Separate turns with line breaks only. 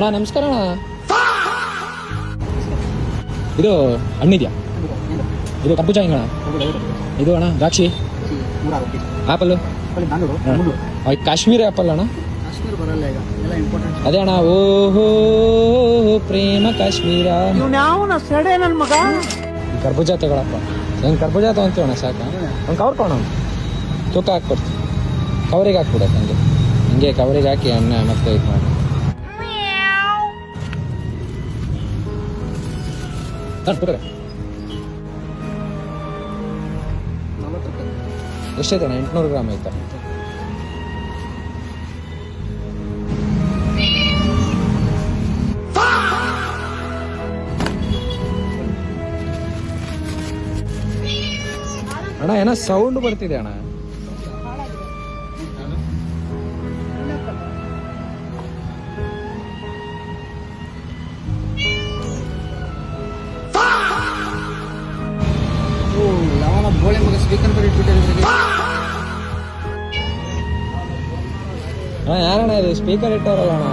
ಅಣ್ಣ ನಮಸ್ಕಾರ ಅಣ್ಣ. ಇದು ಹಣ್ಣಿದ್ಯಾ? ಇದು ಕರ್ಬೂಜ ಹೆಂಗಣ? ಇದು ಅಣ್ಣ ದ್ರಾಕ್ಷಿ, ಆಪಲ್, ಕಾಶ್ಮೀರಿ ಆಪಲ್ ಅಣ್ಣ. ಅದೇ ಅಣ್ಣ ಓಹೋ ಪ್ರೇಮ ಕಾಶ್ಮೀರ.
ನನ್ ಮಗ
ಕರ್ಬೂಜ ತಗೊಳಪ್ಪ. ಹೆಂಗೆ ಕರ್ಬೂಜ ತಗೊಂತೀವಣ್ಣ ಸಾಕ? ಒಂದು ಕವರ್ ಕೊಡೋಣ, ತೂಕ ಹಾಕ್ಕೊಡ್ತೀವಿ. ಕವರಿಗೆ ಹಾಕ್ಬಿಡತ್ತೆ ಹಂಗೆ ಹಿಂಗೆ ಕವರಿಗೆ ಹಾಕಿ ಅನ್ನ ಮತ್ತೆ ಇದು ಮಾಡಿ. ಎಷ್ಟೈತಣ್ಣ? 800 ಗ್ರಾಮ್ ಆಯ್ತಾ? ಅಣ್ಣ ಏನೋ ಸೌಂಡ್ ಬರ್ತಿದೆ ಅಣ್ಣ. ಯಾರಣ್ಣ ಇದು ಸ್ಪೀಕರ್ ಇಟ್ಟವರಲ್ಲ ಅಣ್ಣ?